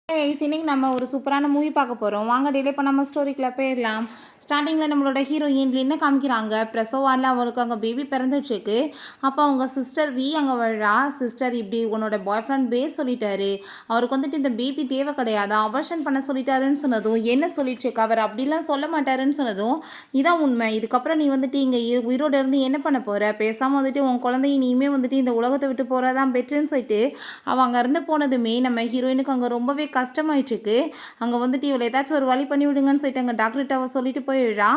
இன்னைக்கு நம்ம ஒரு சூப்பரான மூவி பார்க்க போகிறோம். வாங்க டிலே பண்ணாம ஸ்டோரிக்குள்ள போயிடலாம். ஸ்டார்டிங்கில் நம்மளோட ஹீரோயின் என்ன காமிக்கிறாங்க, பிரசவ வார்டில் அவளுக்கு அங்கே பேபி பிறந்துட்டுருக்கு. அப்போ அவங்க சிஸ்டர் அங்கே விழா, சிஸ்டர் இப்படி உன்னோட பாய் ஃப்ரெண்ட் சொல்லிட்டாரு, அவருக்கு வந்துட்டு இந்த பேபி தேவை கிடையாது, அபார்ஷன் பண்ண சொல்லிட்டாருன்னு சொன்னதும், என்ன சொல்லிட்டுருக்கு அவர் அப்படிலாம் சொல்ல மாட்டாருன்னு சொன்னதும், இதான் உண்மை, இதுக்கப்புறம் நீ வந்துட்டு இங்கே உயிரோடு இருந்து என்ன பண்ண போகிற, பேசாமல் வந்துட்டு உன் குழந்தைய நீயுமே வந்துட்டு இந்த உலகத்தை விட்டு போகிறதான் பெட்டர்ன்னு சொல்லிட்டு அவள் அங்கே இருந்து போனதுமே நம்ம ஹீரோயினுக்கு அங்கே ரொம்பவே கஷ்டமாயிட்டுருக்கு. அங்கே வந்துட்டு இவளை ஏதாச்சும் ஒரு வழி பண்ணி விடுங்கன்னு சொல்லிட்டு அங்கே டாக்டர்கிட்ட அவள் சொல்லிட்டு போயிடுறா.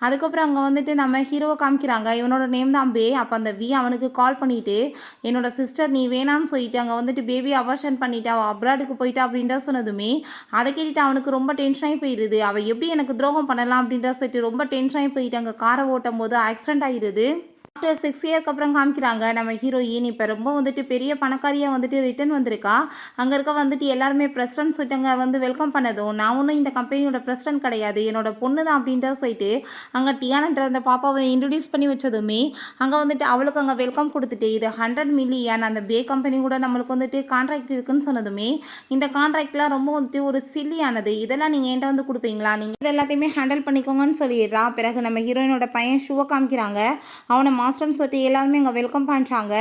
அதுக்கப்புறம் அங்கே வந்துட்டு நம்ம ஹீரோவை காமிக்கிறாங்க. இவனோட நேம் தான் பே. அப்போ அந்த அவனுக்கு கால் பண்ணிட்டு, என்னோட சிஸ்டர் நீ வேணான்னு சொல்லிட்டு அங்கே வந்துட்டு பேபி அபார்ஷன் பண்ணிட்டு அவள் அப்ராடுக்கு போயிட்டா அப்படின்ற சொன்னதுமே அதை கேட்டுட்டு அவனுக்கு ரொம்ப டென்ஷனாகி போயிடுது. அவள் எப்படி எனக்கு துரோகம் பண்ணலாம் அப்படின்ற சொல்லிட்டு ரொம்ப டென்ஷனாகி போயிட்டு அங்கே காரை ஓட்டும் போது ஆக்சிடென்ட் ஆகிடுது. ஆஃப்டர் 6 இயர்க்கு அப்புறம் காமிக்கிறாங்க நம்ம ஹீரோயின் இப்போ ரொம்ப வந்துட்டு பெரிய பணக்காரியாக வந்துட்டு ரிட்டர்ன் வந்திருக்கா. அங்கே இருக்க வந்துட்டு எல்லாருமே பிரசிடென்ட் சொல்லிட்டுங்க வந்து வெல்கம் பண்ணதும், நான் ஒன்றும் இந்த கம்பெனியோட பிரசிடென்ட் கிடையாது, என்னோட பொண்ணு தான் அப்படின்ற சொல்லிட்டு அங்கே டியானன்ற அந்த பாப்பாவை இன்ட்ரடியூஸ் பண்ணி வச்சதுமே அங்கே வந்துட்டு அவளுக்கு அங்கே வெல்கம் கொடுத்துட்டு, இது 100 மில்லியன் அந்த பே கம்பெனி கூட நம்மளுக்கு வந்துட்டு கான்ட்ராக்ட் இருக்குன்னு சொன்னதுமே, இந்த கான்ட்ராக்ட்லாம் ரொம்ப வந்துட்டு ஒரு சில்லியானது, இதெல்லாம் நீங்கள் என்கிட்ட வந்து கொடுப்பீங்களா, நீங்கள் இது எல்லாத்தையுமே ஹேண்டில் பண்ணிக்கோங்கன்னு சொல்லிடுறா. பிறகு நம்ம ஹீரோயினோட பையன் ஷூவை காமிக்கிறாங்க. அவனை மாஸ்டர்னு சொல்லிட்டு எல்லாருமே அங்கே வெல்கம் பண்ணுறாங்க.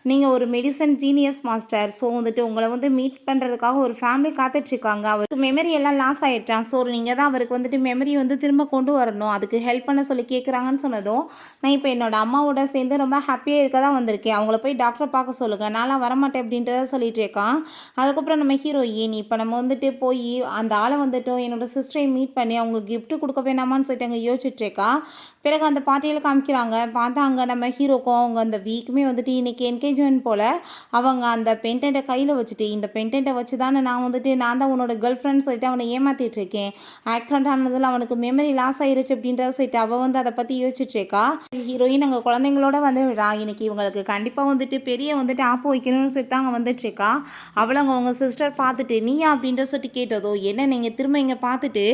நீங்கள் ஒரு மெடிசன் ஜீனியஸ் மாஸ்டர், ஸோ வந்துட்டு உங்களை வந்து மீட் பண்ணுறதுக்காக ஒரு ஃபேமிலி காத்துட்ருக்காங்க. அவருக்கு மெமரி எல்லாம் லாஸ் ஆகிடுச்சான். ஸோ நீங்கள் தான் அவருக்கு வந்துட்டு மெமரி வந்து திரும்ப கொண்டு வரணும், அதுக்கு ஹெல்ப் பண்ண சொல்லி கேட்குறாங்கன்னு சொன்னதும், நான் இப்போ என்னோட அம்மாவோட சேர்ந்து ரொம்ப ஹாப்பியாக இருக்க தான் வந்திருக்கேன், அவங்கள போய் டாக்டரை பார்க்க சொல்லுங்கள், நான்லாம் வரமாட்டேன் அப்படின்றத சொல்லிட்டு இருக்கான். அதுக்கப்புறம் நம்ம ஹீரோயின் இப்போ நம்ம வந்துட்டு போய் அந்த ஆளை வந்துட்டு என்னோட சிஸ்டரை மீட் பண்ணி அவங்களுக்கு கிஃப்ட்டு கொடுக்க வேணாமான்னு சொல்லிட்டு அங்கே யோசிச்சுட்ருக்கா. பிறகு அந்த பார்ட்டியில் காமிக்கிறாங்க. பார்த்தா அங்கே நம்ம ஹீரோக்கும் அவங்க அந்த வீக்குமே வந்துட்டு இன்றைக்கி என்கேஜ்மெண்ட் போல் அவங்க அந்த பென்டென்ட்டை கையில் வச்சுட்டு, இந்த பென்டென்ட்டை வச்சு தானே நான் தான் உன்னோட கேர்ள் ஃப்ரெண்ட் சொல்லிட்டு அவனை ஏமாற்றிட்டு இருக்கேன், ஆக்சிடென்ட் ஆனதில் அவனுக்கு மெமரி லாஸ் ஆயிருச்சு அப்படின்றத சொல்லிட்டு அவள் வந்து அதை பற்றி யோசிச்சுட்ருக்கா. ஹீரோயின் அங்கே குழந்தைங்களோட வந்து விடா. இன்னைக்கு இவங்களுக்கு கண்டிப்பாக வந்துட்டு பெரிய வந்துட்டு ஆப்பு வைக்கணும்னு சொல்லிட்டு தான் அங்கே வந்துட்டுருக்கா. அவளை அவங்க சிஸ்டர் பார்த்துட்டு நீயா அப்படின்ற சொல்லிட்டு கேட்டதோ, என்ன நீங்கள் திரும்ப இங்கே பார்த்துட்டு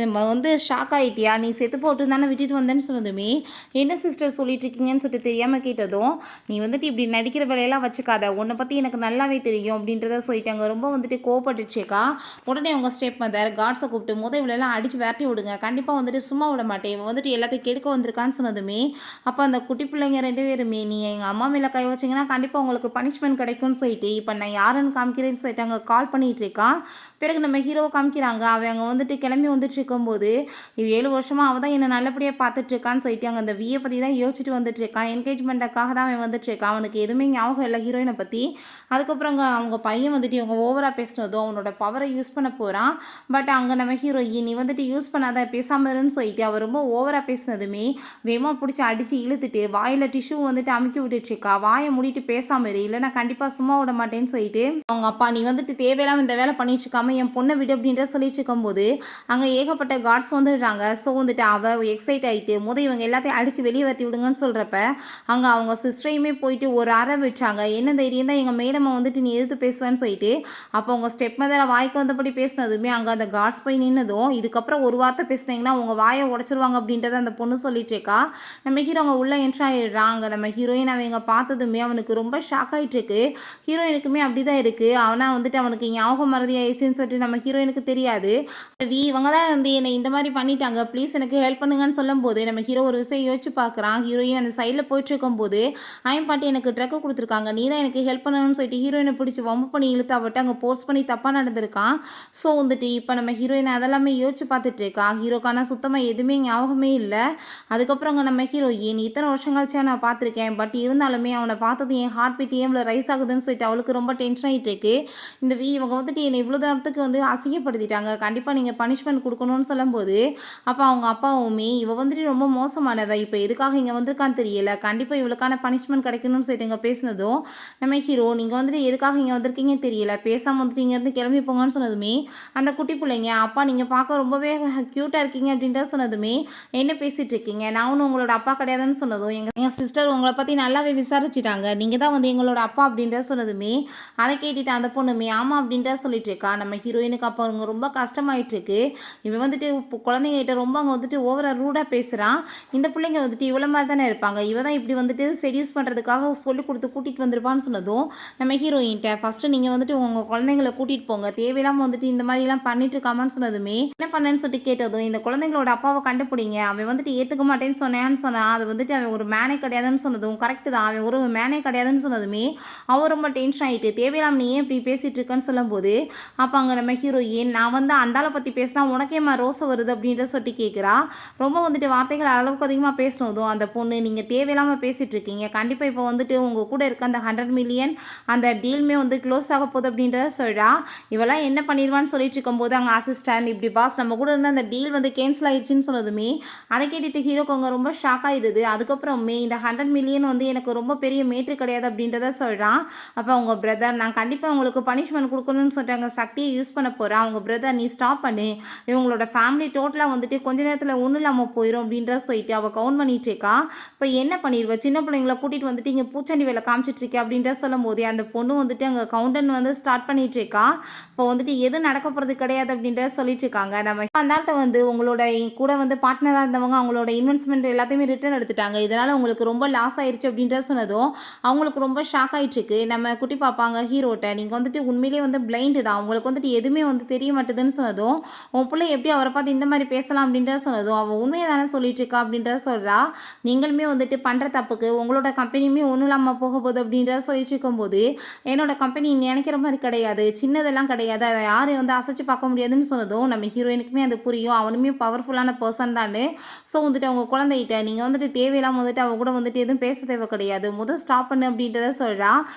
நம்ம வந்து ஷாக் ஆகிட்டியா, நீ செத்து போட்டு தானே விட்டுட்டு வந்தேன்னு சொன்னதுமே, என்ன சிஸ்டர் சொல்லிட்டு இருக்கீங்கன்னு சொல்லிட்டு தெரியாமல் கேட்டதும், நீ வந்துட்டு இப்படி நடிக்கிற வேலையெல்லாம் வச்சுக்காத, உன்னை பற்றி எனக்கு நல்லாவே தெரியும் அப்படின்றத சொல்லிட்டாங்க. ரொம்ப வந்துட்டு கோவப்பட்டுச்சேக்கா. உடனே அவங்க ஸ்டெப் மதர் காட்ஸை கூப்பிட்டு இவளெல்லாம் அடித்து விரட்டி விடுங்க, கண்டிப்பாக வந்துட்டு சும்மா விட மாட்டேன், இவன் வந்துட்டு எல்லாத்தையும் கெடுக்க வந்திருக்கான்னு சொன்னதுமே, அப்போ அந்த குட்டி பிள்ளைங்க 2 பேருமே, நீ எங்கள் அம்மா மேலே கை வச்சிங்கன்னா கண்டிப்பாக உங்களுக்கு பனிஷ்மெண்ட் கிடைக்கும்னு சொல்லிட்டு இப்போ நான் யாருன்னு காமிக்கிறேன்னு சொல்லிட்டு அங்கே கால் பண்ணிகிட்டு இருக்கான். பிறகு நம்ம ஹீரோவை காமிக்கிறாங்க. அவங்க வந்துட்டு கிளம்பி வந்துட்டு இருக்கும்போது, 7 வருஷமாக அவள் தான் என்னை நல்லபடியாக பார்த்துட்ருக்கான்னு சொல்லிட்டு அங்கே அந்த வியை பற்றி தான் யோசிச்சுட்டு வந்துட்டுருக்கான். என்கேஜ்மெண்ட்டுக்காக தான் அவன் வந்துட்டுருக்கான். அவனுக்கு எதுவுமே ஞாபகம் இல்லை ஹீரோயினை பற்றி. அதுக்கப்புறம் அங்கே அவங்க பையன் வந்துட்டு இவங்க ஓவராக பேசுனதும் அவனோட பவரை யூஸ் பண்ண போகிறான். பட் அங்கே நம்ம ஹீரோயின் நீ வந்துட்டு யூஸ் பண்ணாத, பேசாமல் இருன்னு சொல்லிட்டு அவர் ரொம்ப ஓவராக பேசினதுமே வேகமாக பிடிச்சி அடித்து இழுத்துட்டு வாயில் டிஷ்யூ வந்துட்டு அமுக்கி விட்டுட்ருக்கா. வாயை மூடிட்டு பேசாமல் இரு, இல்லைனா கண்டிப்பாக சும்மா விட மாட்டேன்னு சொல்லிட்டு அவங்க அப்பா, நீ வந்துட்டு தேவையில்லாமல் இந்த வேலை பண்ணிட்டு இருக்காம என் பொண்ணை விடு அப்படின்ற சொல்லிட்டு இருக்கும்போது அங்கே ஏகப்பட்ட கார்ட்ஸ் வந்துடுறாங்க. ஸோ வந்துட்டு அவள் எக்ஸைட் ஆகிட்டு இவங்க எல்லாத்தையும் அடித்து வெளியே வரட்டி விடுங்கன்னு சொல்கிறப்ப அங்கே அவங்க சிஸ்டரையுமே போயிட்டு ஒரு அறை விட்டாங்க. என்ன தைரியம் தான் எங்கள் மேடமை வந்துட்டு நீ எதிர்த்து பேசுவேன்னு சொல்லிட்டு அப்போ அவங்க ஸ்டெப் மதரை வாய்க்கு வந்தபடி பேசினதுமே அங்கே அந்த கார்ட்ஸ் போய் நின்னதும், இதுக்கப்புறம் ஒரு வார்த்தை பேசுனீங்கன்னா உங்கள் வாயை உடச்சிருவாங்க அப்படின்றத அந்த பொண்ணு சொல்லிட்டு இருக்கா. நம்ம ஹீரோ அவங்க உள்ளே என்ட்ரு ஆகிடுறாங்க. நம்ம ஹீரோயின் அவங்க பார்த்ததுமே அவனுக்கு ரொம்ப ஷாக் ஆகிட்டு இருக்கு. ஹீரோயினுக்குமே அப்படி தான் இருக்குது. அவனா வந்துட்டு அவனுக்கு ஞாபகம் மறதி ஆயிடுச்சுன்னு சொல்லிட்டு நம்ம ஹீரோயினுக்கு தெரியாது. இவங்க தான் வந்து என்னை இந்த மாதிரி பண்ணிட்டாங்க, ப்ளீஸ் எனக்கு ஹெல்ப் பண்ணுங்கன்னு சொல்லும்போது நம்ம ஹீரோ ஒரு விஷயம் யோசிச்சு பார்க்குறான். ஹீரோயின் அந்த சைடில் போயிட்டு இருக்கும்போது, பாட்டி எனக்கு ட்ரக்கு கொடுத்துருக்காங்க, நீ தான் எனக்கு ஹெல்ப் பண்ணணும்னு சொல்லிட்டு ஹீரோயினை பிடிச்சி வம்பு பண்ணி இழுத்து அவட்ட அங்கே போர்ஸ் பண்ணி தப்பாக நடந்திருக்கான். ஸோ வந்துட்டு இப்போ நம்ம ஹீரோயினை அதெல்லாமே யோசிச்சு பார்த்துட்டு இருக்கா. ஹீரோக்கான சுத்தமாக எதுவுமே ஞாபகமே இல்லை. அதுக்கப்புறம் அங்கே நம்ம ஹீரோயின் இத்தனை வருஷம் கழிச்சா நான் பார்த்துருக்கேன், பட் இருந்தாலுமே அவனை பார்த்தது என் ஹார்ட் பீட் ஏம்ல ரைஸ் ஆகுதுன்னு சொல்லிட்டு அவளுக்கு ரொம்ப டென்ஷன் ஆகிட்டு இருக்கு. இந்த இவங்க வந்துட்டு என்னை இவ்வளோ தூரத்துக்கு வந்து அசிங்கப்படுத்திட்டாங்க, கண்டிப்பாக நீங்கள் பனிஷ்மெண்ட் கொடுக்கணும்னு சொல்லும்போது அப்போ அவங்க அப்பாவுமே இவ வந்துட்டு ரொம்ப மோசமானவ, இப்போ எதுக்காக இங்கே வந்திருக்கான்னு தெரியல, கண்டிப்பாக இவளுக்கான பனிஷ்மெண்ட் கிடைக்கணும்னு சொல்லிட்டு இங்கே பேசினதும் நம்ம ஹீரோ நீங்கள் வந்துட்டு எதுக்காக இங்கே வந்திருக்கீங்கன்னு தெரியல, பேசாமல் வந்துட்டு இங்கேருந்து கிளம்பி போங்கன்னு சொன்னதுமே அந்த குட்டி பிள்ளைங்க, அப்பா நீங்கள் பார்க்க ரொம்பவே க்யூட்டாக இருக்கீங்க அப்படின்ற சொன்னதுமே, என்ன பேசிகிட்டு இருக்கீங்க, நான் ஒன்றும் உங்களோட அப்பா கிடையாதுன்னு சொன்னதும் எங்கள் சிஸ்டர் உங்களை பற்றி நல்லாவே விசாரிச்சிட்டாங்க, நீங்கள் தான் வந்து எங்களோட அப்பா அப்படின்ற சொன்னதுமே அதை கேட்டுட்டு அந்த பொண்ணுமே ஆமாம் அப்படின்ற சொல்லிட்டு இருக்கா. நம்ம ஹீரோயினுக்கு அப்போ அவங்க ரொம்ப கஷ்டமாயிட்டு இருக்கு. இவன் வந்துட்டு குழந்தைங்கிட்ட ரொம்ப அங்கே வந்துட்டு ஓவராக ரூடாக பேசுகிறான். இந்த பிள்ளைங்க வந்துட்டு இவ்வளோ மாதிரி தானே இருப்பாங்க, இவ தான் இப்படி வந்துட்டு செடியூஸ் பண்ணுறதுக்காக சொல்லி கொடுத்து கூட்டிகிட்டு வந்திருப்பான்னு சொன்னதும் நம்ம ஹீரோயின்ட்ட ஃபஸ்ட்டு நீங்கள் வந்துட்டு உங்கள் குழந்தைங்கள கூட்டிகிட்டு போங்க, தேவையில்லாமல் வந்துட்டு இந்த மாதிரிலாம் பண்ணிட்டு இருக்காமான்னு சொன்னதுமே என்ன பண்ணேன்னு சொல்லிட்டு கேட்டதும் இந்த குழந்தைங்களோட அப்பாவை கண்டுபிடிங்க, அவன் வந்துட்டு ஏற்றுக்க மாட்டேன்னு சொன்னான்னு சொன்னால் அது வந்துட்டு அவன் ஒரு மேனே கிடையாதுன்னு சொன்னதும் கரெக்டு தான், அவன் ஒரு மேனே கிடையாதுன்னு சொன்னதுமே அவன் ரொம்ப டென்ஷன் ஆகிட்டு தேவையில்லாமல் நீ ஏன் இப்படி பேசிகிட்டு இருக்கேன்னு சொல்லும்போது அப்போ அங்கே நம்ம ஹீரோயின் நான் வந்து அந்தாளை பற்றி பேசினா உனக்கேம்மா ரோசை வருது அப்படின்ற சொல்லி கேட்குறா. ரொம்ப வந்துட்டு வார்த்தைகள் அளவுக்கு அதிகமாக பேசினதும் அந்த பொண்ணு நீங்கள் தேவையில்லாமல் பேசிகிட்டு இருக்கீங்க, கண்டிப்பாக இப்போ வந்துட்டு உங்கள் கூட இருக்க அந்த 100 மில்லியன் அந்த டீலுமே வந்து க்ளோஸ் ஆக போகுது அப்படின்றத சொல்கிறா. இவெல்லாம் என்ன பண்ணிடுவான்னு சொல்லிட்டு இருக்கும்போது அங்கே அசிஸ்டன்ட் இப்படி பாஸ் நம்ம கூட இருந்த அந்த டீல் வந்து கேன்சல் ஆயிடுச்சுன்னு சொன்னதுமே அதை கேட்டுட்டு ஹீரோக்கு அங்கே ரொம்ப ஷாக் ஆகிடுது. அதுக்கப்புறமே இந்த 100 மில்லியன் வந்து எனக்கு ரொம்ப பெரிய மேட்ரு கிடையாது அப்படின்றத சொல்கிறான். அப்போ அவங்க பிரதர் நான் கண்டிப்பாக உங்களுக்கு பனிஷ்மெண்ட் கொடுக்கணும்னு சொல்லிட்டு சக்தியை யூஸ் பண்ண போகிறேன், அவங்க பிரதர் நீ ஸ்டாப் பண்ணு, இவங்களோட ஃபேமிலி டோட்டலாக வந்துட்டு கொஞ்ச நேரத்தில் ஒன்றும் இல்லாமல் போயிடும் அப்படின்ற சொல்லிட்டு அவள் கவுண்ட் பண்ணிட்டு இருக்கா. இப்போ என்ன பண்ணிடுவேன், சின்ன பிள்ளைங்களை கூட்டிகிட்டு வந்துட்டு இங்கே பூச்சாண்டி வேலை காமிச்சிட்டு இருக்கேன் அப்படின்ற சொல்லும் போதே அந்த பொண்ணு வந்துட்டு அங்கே கவுண்டன் வந்து ஸ்டார்ட் பண்ணிட்டு இருக்கா. இப்போ வந்துட்டு எதுவும் நடக்க போகிறது கிடையாது அப்படின்ற சொல்லிட்டு இருக்காங்க. நம்ம அந்தாள்கிட்ட வந்து உங்களோட கூட வந்து பார்ட்னராக இருந்தவங்க அவங்களோட இன்வெஸ்ட்மெண்ட் எல்லாத்தையுமே ரிட்டர்ன் எடுத்துட்டாங்க, இதனால் உங்களுக்கு ரொம்ப லாஸ் ஆயிடுச்சு அப்படின்ற சொன்னதும் அவங்களுக்கு ரொம்ப ஷாக் ஆகிட்டு இருக்கு. நம்ம குட்டி பார்ப்பாங்க ஹீரோட்ட நீங்கள் வந்துட்டு உண்மையிலே வந்து பிளைண்டு தான், உங்களுக்கு வந்துட்டு எதுவுமே வந்து தெரிய மாட்டேதுன்னு சொன்னதும் உன் பிள்ளை எப்படி அவரை பார்த்து இந்த மாதிரி பேசலாம் அப்படின்றத சொன்னதும் அவள் உண்மையை தானே சொல்லிட்டு இருக்கா அப்படின்றத சொல்கிறா. நீங்களுமே வந்துட்டு பண்ணுற தப்புக்கு உங்களோட கம்பெனியுமே ஒன்றும் இல்லாமல் போக போகுது அப்படின்றத சொல்லிட்டு இருக்கும்போது என்னோட கம்பெனி நினைக்கிற மாதிரி கிடையாது, சின்னதெல்லாம் கிடையாது, அதை யாரும் வந்து அசைச்சு பார்க்க முடியாதுன்னு சொன்னதும் நம்ம ஹீரோயினுக்குமே அது புரியும், அவனுமே பவர்ஃபுல்லான பர்சன் தான். ஸோ வந்துட்டு அவங்க குழந்தைகிட்ட நீங்கள் வந்துட்டு தேவையில்லாமல் வந்துட்டு அவ கூட வந்துட்டு எதுவும் பேச தேவை கிடையாது, முதல் ஸ்டாப் பண்ணு அப்படின்றத சொல்கிறா.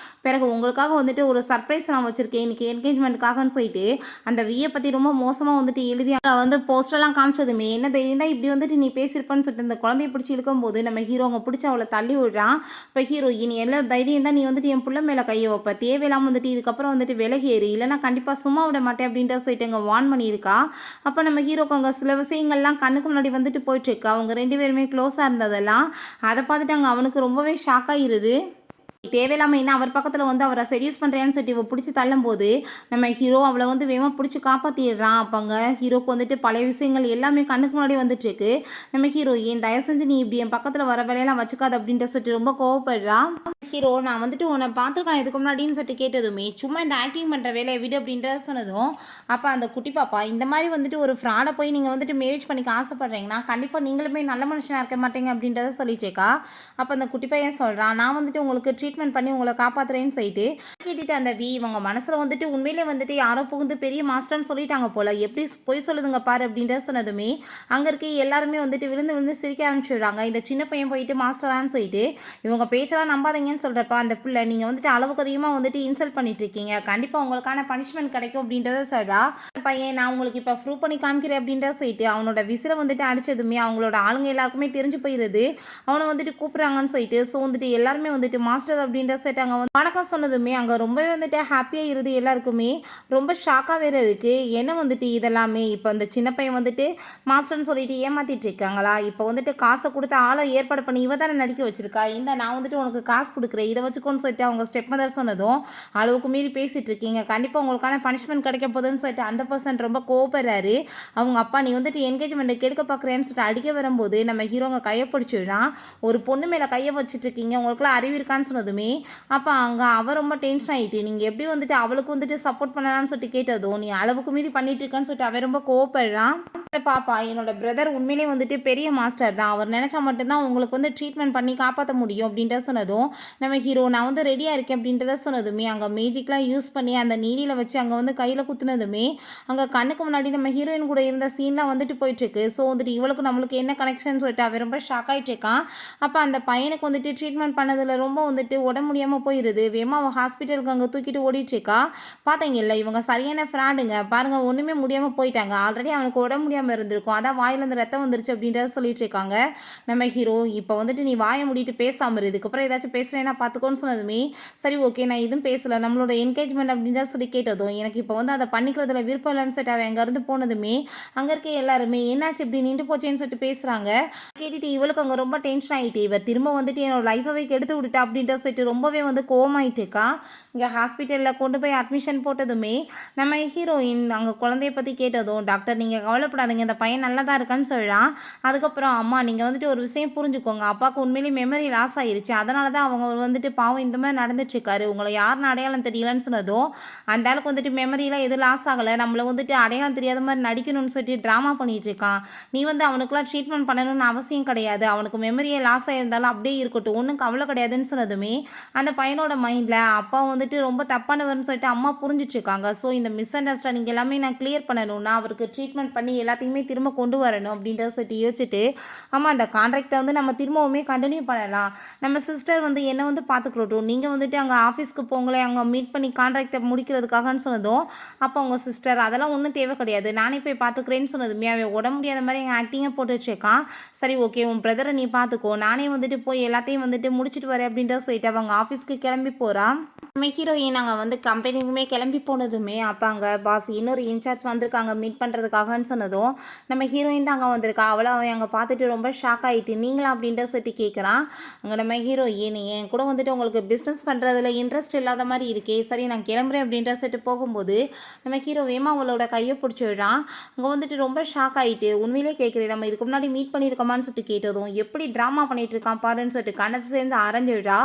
பிறகு உங்களுக்காக வந்துட்டு ஒரு சர்ப்ரைஸ் நான் வச்சுருக்கேன் இன்றைக்கி என்கேஜ்மெண்ட்டுக்காகன்னு சொல்லிட்டு அந்த வியை பற்றி ரொம்ப மோசமாக வந்துட்டு எழுதி வந்து போஸ்டர்லாம் காமிச்சதுமே என்ன தைரியம் தான் இப்படி வந்துட்டு நீ பேசியிருப்பேன்னு சொல்லிட்டு இந்த குழந்தைய பிடிச்சி இழுக்கும்போது நம்ம ஹீரோங்க பிடிச்சி அவளை தள்ளி விடுறான். இப்போ ஹீரோயின் எல்லாம் தைரியம் தான் நீ வந்துட்டு என் பிள்ளை மேலே கையை வைப்ப, தேவையில்லாமல் வந்துட்டு இதுக்கப்புறம் வந்துட்டு விலகேறு இல்லைனா கண்டிப்பாக சும்மா விட மாட்டேன் அப்படின்ற சொல்லிட்டு அங்கே வார்ன் பண்ணியிருக்கா. அப்போ நம்ம ஹீரோக்கு அங்கே சில விஷயங்கள்லாம் கண்ணுக்கு முன்னாடி வந்துட்டு போயிட்டுருக்கு, அவங்க 2 பேருமே க்ளோஸாக இருந்ததெல்லாம் அதை பார்த்துட்டு அங்கே அவனுக்கு ரொம்பவே ஷாக் ஆகிருது. தேவையில்லாமல் என்ன அவர் பக்கத்தில் வந்து அவரை செடியூஸ் பண்ணுறேன்னு சொல்லிட்டு இவ பிடிச்சி தள்ளும்போது நம்ம ஹீரோ அவளை வந்து வேகமாக பிடிச்சி காப்பாற்றிடுறான். அப்போங்க ஹீரோக்கு வந்துட்டு பழைய விஷயங்கள் எல்லாமே கண்ணுக்கு முன்னாடி வந்துட்டுருக்கு. நம்ம ஹீரோயின் தயவு செஞ்சு நீ இப்படி என் பக்கத்தில் வர வேலையெல்லாம் வச்சுக்காது அப்படின்ற சொல்லிட்டு ரொம்ப கோவப்படுறான். ஹீரோ நான் வந்துட்டு உன்னை பார்த்துருக்கேன் இதுக்கு முன்னாடின்னு சொல்லிட்டு கேட்டதுமே சும்மா இந்த ஆக்டிங் பண்ணுற வேலையை விடு அப்படின்றத சொன்னதும் அப்போ அந்த குட்டி பாப்பா இந்த மாதிரி வந்துட்டு ஒரு ஃப்ராடை போய் நீங்கள் வந்துட்டு மேரேஜ் பண்ணிக்க ஆசைப்பட்றீங்கன்னா கண்டிப்பாக நீங்களுமே நல்ல மனுஷனாக இருக்க மாட்டீங்க அப்படின்றத சொல்லிட்டு இருக்கா. அப்போ அந்த குட்டி பையன் சொல்கிறான் நான் வந்துட்டு உங்களுக்கு ட்ரீட்மெண்ட் பண்ணி உங்களை காப்பாற்றுறேன்னு சொல்லிட்டு கேட்டுட்டு அந்த இவங்க மனசில் வந்துட்டு உண்மையிலே வந்துட்டு யாரோ புகுந்து பெரிய மாஸ்டர்னு சொல்லிட்டாங்க போல், எப்படி பொய் சொல்லுதுங்க பாரு அப்படின்றத சொன்னதுமே அங்கே இருக்க எல்லாருமே வந்துட்டு விழுந்து விழுந்து சிரிக்க ஆரம்பிச்சிடுறாங்க. இந்த சின்ன பையன் போயிட்டு மாஸ்டரான்னு சொல்லிட்டு இவங்க பேச்செல்லாம் நம்பாதீங்கன்னு சொல்கிறப்ப அந்த பிள்ளை நீங்கள் வந்துட்டு அளவுக்கு அதிகமாக வந்துட்டு இன்சல்ட் பண்ணிட்டு இருக்கீங்க, கண்டிப்பாக உங்களுக்கான பனிஷ்மெண்ட் கிடைக்கும் அப்படின்றத சொல்கிறா. பையன் நான் உங்களுக்கு இப்போ ப்ரூவ் பண்ணி காமிக்கிறேன் அப்படின்றத சொல்லிட்டு அவனோட விசிலை வந்துட்டு அடிச்சதுமே அவங்களோட ஆளுங்க எல்லாருக்குமே தெரிஞ்சு போயிடுது, அவனை வந்துட்டு கூப்பிட்றாங்கன்னு சொல்லிட்டு. ஸோ வந்துட்டு எல்லாருமே வந்துட்டு மாஸ்டர் அப்படின்ற சொல்லிட்டு அங்கே வந்து வணக்கம் சொன்னதுமே அங்கே ரொம்பவே வந்துட்டு ஹாப்பியாக இருது, எல்லாருக்குமே ரொம்ப ஷாக்காக வேறு இருக்குது. என்ன வந்துட்டு இதெல்லாமே இப்போ அந்த சின்ன பையன் வந்துட்டு மாஸ்டர்னு சொல்லிட்டு ஏமாற்றிட்டு இருக்காங்களா, இப்போ வந்துட்டு காசை கொடுத்து ஆளை ஏற்பாடு பண்ணி இவ தானே நடிக்க வச்சிருக்கா, இந்த நான் வந்துட்டு உனக்கு காசு கொடுக்குறேன் இதை வச்சுக்கோன்னு சொல்லிட்டு அவங்க ஸ்டெப் மதர் சொன்னதும் அளவுக்கு மீறி பேசிகிட்டு இருக்கீங்க, கண்டிப்பாக உங்களுக்கான பனிஷ்மெண்ட் கிடைக்க போகுதுன்னு சொல்லிட்டு அந்த பர்சன் ரொம்ப கோவப்படுறாரு. அவங்க அப்பா நீ வந்துட்டு என்கேஜ்மெண்ட்டை கெடுக்க பார்க்குறேன்னு சொல்லிட்டு அடிக்க வரும்போது நம்ம ஹீரோங்க கையை பிடிச்சிடுறான். ஒரு பொண்ணு மேலே கையை வச்சுட்டு இருக்கீங்க உங்களுக்குலாம் அறிவு இருக்கான்னு சொன்னதுமே அப்போ அங்கே அவள் ரொம்ப டென்ஷன் ஆகிட்டு நீங்கள் எப்படி வந்துட்டு அவளுக்கு வந்துட்டு சப்போர்ட் பண்ணலான்னு சொல்லிட்டு கேட்டதும் நீ அளவுக்கு மீறி பண்ணிட்டு இருக்கான்னு சொல்லிட்டு அவன் ரொம்ப கோவப்படுறான். பாப்பா என்னோட பிரதர் உண்மையிலே வந்துட்டு பெரிய மாஸ்டர் தான், அவர் நினச்சா மட்டும்தான் உங்களுக்கு வந்து ட்ரீட்மெண்ட் பண்ணி காப்பாற்ற முடியும் அப்படின்ற சொன்னதும் நம்ம ஹீரோ நான் வந்து ரெடியாக இருக்கேன் அப்படின்றத சொன்னதுமே அங்கே மேஜிக்லாம் யூஸ் பண்ணி அந்த நீடியில் வச்சு அங்கே வந்து கையில் குத்துனதுமே அங்கே கண்ணுக்கு முன்னாடி நம்ம ஹீரோயின் கூட இருந்த சீன்லாம் வந்துட்டு போயிட்டுருக்கு. ஸோ வந்துட்டு இவளுக்கு நம்மளுக்கு என்ன கனெக்ஷன் சொல்லிட்டு அவன் ரொம்ப ஷாக் ஆகிட்டு இருக்கான். அப்போ அந்த பையனுக்கு வந்துட்டு ட்ரீட்மெண்ட் பண்ணதில் ரொம்ப வந்துட்டு உடம்பு முடியாமல் போயிடுது, வேமா அவள் ஹாஸ்பிட்டலுக்கு அங்கே தூக்கிட்டு ஓடிட்டுருக்கா. பார்த்தீங்கல்ல இவங்க சரியான ஃப்ராடுங்க பாருங்கள், ஒன்றுமே முடியாமல் போயிட்டாங்க, ஆல்ரெடி அவனுக்கு உடம்பு முடியாமல் இருந்திருக்கும், அதான் வாயிலேருந்து ரத்தம் வந்துருச்சு அப்படின்றத சொல்லிட்டு இருக்காங்க. நம்ம ஹீரோ இப்போ வந்துட்டு நீ வாயை மூடிட்டு பேசாமல் இதுக்கப்புறம் ஏதாச்சும் பேசுகிறேன் பேசுகிறேன் நான் பார்த்துக்கோன்னு சொன்னதுமே சரி ஓகே நான் எதுவும் பேசலை நம்மளோட என்கேஜ்மெண்ட் அப்படின்ற சொல்லி கேட்டதும் எனக்கு இப்போ வந்து அதை பண்ணிக்கிறதுல விருப்பம் இல்லைன்னு சொல்லிட்டு அவன் அங்கேருந்து போனதுமே அங்கே இருக்க எல்லாருமே என்னாச்சு இப்படி நின்று போச்சேன்னு சொல்லிட்டு பேசுகிறாங்க. கேட்டுட்டு இவளுக்கு அங்கே ரொம்ப டென்ஷன் ஆகிட்டு இவ திரும்ப வந்துட்டு என்னோட லைஃபை கெடுத்து விட்டுட்டா அப்படின்ற சொல்லிட்டு ரொம்பவே வந்து கோவமாயிட்டு இருக்கா. இங்கே ஹாஸ்பிட்டலில் கொண்டு போய் அட்மிஷன் போட்டதுமே நம்ம ஹீரோயின் அங்கே குழந்தைய பற்றி கேட்டதும் டாக்டர் நீங்கள் கவலைப்படாதீங்க இந்த பையன் நல்லா தான் இருக்கான்னு சொல்லலாம். அதுக்கப்புறம் அம்மா நீங்கள் வந்துட்டு ஒரு விஷயம் புரிஞ்சுக்கோங்க அப்பாவுக்கு உண்மையிலேயே மெமரி லாஸ் ஆயிருச்சு அதனால தான் அவங்க வந்துட்டு பாவம் இந்த மாதிரி நடந்துட்டுருக்காரு உங்களை யாருன்னு அடையாளம் தெரியலன்னு சொன்னதும் அந்த ஆளுக்கு வந்துட்டு மெமரிலாம் எதுவும் லாஸ் ஆகலை நம்மளை வந்துட்டு அடையாளம் தெரியாத மாதிரி நடிக்கணும்னு சொல்லிட்டு ட்ராமா பண்ணிட்டு இருக்கான். நீ வந்து அவனுக்குலாம் ட்ரீட்மெண்ட் பண்ணணும்னு அவசியம் கிடையாது அவனுக்கு மெமரியே லாஸ் ஆகிருந்தாலும் அப்படியே இருக்கட்டும் ஒன்றும் கவலை கிடையாதுன்னு சொன்னதுமே அந்த பையனோட மைண்டில் அப்பா வந்துட்டு ரொம்ப தப்பானவர்னு சொல்லிட்டு அம்மா புரிஞ்சிட்ருக்காங்க. ஸோ இந்த மிஸ் அண்டர்ஸ்டாண்டிங் எல்லாமே நான் கிளியர் பண்ணணும்னா அவருக்கு ட்ரீட்மெண்ட் பண்ணி எல்லாத்தையுமே திரும்ப கொண்டு வரணும் அப்படின்றத சொல்லிட்டு யோசிச்சுட்டு ஆமாம் அந்த கான்ட்ராக்டை வந்து நம்ம திரும்பவுமே கண்டினியூ பண்ணலாம் நம்ம சிஸ்டர் வந்து என்னை வந்து பார்த்துக்கிறட்டும் நீங்கள் வந்துட்டு அங்கே ஆஃபீஸ்க்கு போங்களே அங்கே மீட் பண்ணி கான்ட்ராக்டை முடிக்கிறதுக்காகன்னு சொன்னதும் அப்போ உங்கள் சிஸ்டர் அதெல்லாம் ஒன்றும் தேவை கிடையாது நானே போய் பார்த்துக்கிறேன்னு சொன்னதுமே அவன் உடம்பு முடியாத மாதிரி எங்கள் ஆக்டிங்கை போட்டு வச்சுருக்கான். சரி ஓகே உன் பிரதரை நீ பார்த்துக்கோ நானே வந்துட்டு போய் எல்லாத்தையும் வந்துட்டு முடிச்சுட்டு வரேன் அப்படின்றத சொல்லிட்டு அவங்க ஆஃபீஸ்க்கு கிளம்பி போகிறான். நம்ம ஹீரோயின் நாங்கள் வந்து கம்பெனிக்குமே கிளம்பி போனதுமே அப்போ அங்கே பாஸ் இன்னொரு இன்சார்ஜ் வந்திருக்காங்க மீட் பண்ணுறதுக்காகன்னு சொன்னதும் நம்ம ஹீரோயின் தான் அங்கே வந்திருக்கா அவளை அவன் அங்கே பார்த்துட்டு ரொம்ப ஷாக் ஆகிட்டு நீங்களா அப்படின்ற சொல்லிட்டு கேட்குறான். அங்கே நம்ம ஹீரோயின் என் கூட வந்துட்டு உங்களுக்கு பிஸ்னஸ் பண்ணுறதுல இன்ட்ரெஸ்ட் இல்லாத மாதிரி இருக்கே சரி நான் கிளம்புறேன் அப்படின்ற சொல்லிட்டு போகும்போது நம்ம ஹீரோ வேமா அவளோட கையை பிடிச்சி விடுறான். அங்கே வந்துட்டு ரொம்ப ஷாக் ஆகிட்டு உண்மையிலே கேட்குறேன் நம்ம இதுக்கு முன்னாடி மீட் பண்ணியிருக்கோமான்னு சொல்லிட்டு கேட்டதும் எப்படி ட்ராமா பண்ணிட்டு இருக்கான் பாருன்னு சொல்லிட்டு கணத்தை சேர்ந்து அரைஞ்சு விடுறா.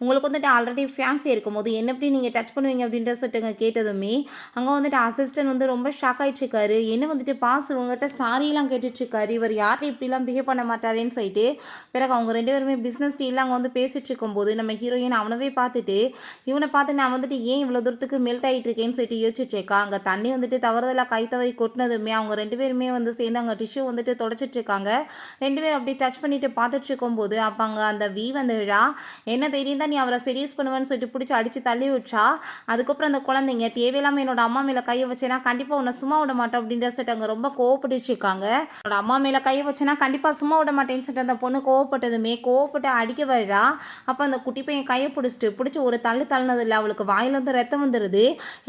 உங்களுக்கு வந்துட்டு ஆல்ரெடி ஃபேன்சி இருக்கும்போது என்ன எப்படி நீங்கள் டச் பண்ணுவீங்க அப்படின்ற சொல்லிட்டு கேட்டதுமே அங்கே வந்துட்டு அசிஸ்டன்ட் வந்து ரொம்ப ஷாக் ஆகிட்டுருக்காரு என்ன வந்துட்டு பாஸ் இவங்ககிட்ட சாரிலாம் கேட்டுட்ருக்காரு இவர் யார்கிட்ட இப்படிலாம் பிஹேவ் பண்ண மாட்டாரேன்னு சொல்லிட்டு பிறகு அவங்க ரெண்டு பேருமே பிஸ்னஸ் டீலில் அங்கே வந்து பேசிகிட்டு இருக்கும்போது நம்ம ஹீரோயின் அவனவே பார்த்துட்டு இவனை பார்த்து நான் வந்துட்டு ஏன் இவ்வளோ தூரத்துக்கு மெல்ட் ஆகிட்டு இருக்கேன்னு சொல்லிட்டு யோசிச்சுட்ருக்கா. அங்கே தண்ணி வந்துட்டு தவறுதலாக கை தவறி கொட்டினதுமே அவங்க ரெண்டு பேருமே வந்து சேர்ந்து அங்கே டிஷ்யூ வந்துட்டு தொடச்சிட்டு இருக்காங்க. ரெண்டு பேரும் அப்படி டச் பண்ணிட்டு பார்த்துட்டு இருக்கும்போது அப்போ அங்கே அந்த வீ வந்து விழா என்ன தைரியம் தான் நீ அவரை செடியூஸ் பண்ணுவேன்னு சொல்லிட்டு பிடிச்சி அடித்து தள்ளி விட்டா. அதுக்கப்புறம் அந்த குழந்தைங்க தேவையில்லாமல் என்னோட அம்மா மேலே கையை வச்சேன்னா கண்டிப்பாக உன்னை சும்மா விட மாட்டோம் அப்படின்ற சொல்லிட்டு அங்கே ரொம்ப கோவப்பட்டுச்சு இருக்காங்க. என்னோட அம்மா மேலே கையை வச்சேன்னா கண்டிப்பாக சும்மா விட மாட்டேன்னு சொல்லிட்டு அந்த பொண்ணு கோவப்பட்டு அடிக்க வரா. அப்போ அந்த குட்டி பையன் கையை பிடிச்சி ஒரு தள்ளினது இல்லை அவளுக்கு வாயிலேருந்து ரத்தம் வந்துடுது.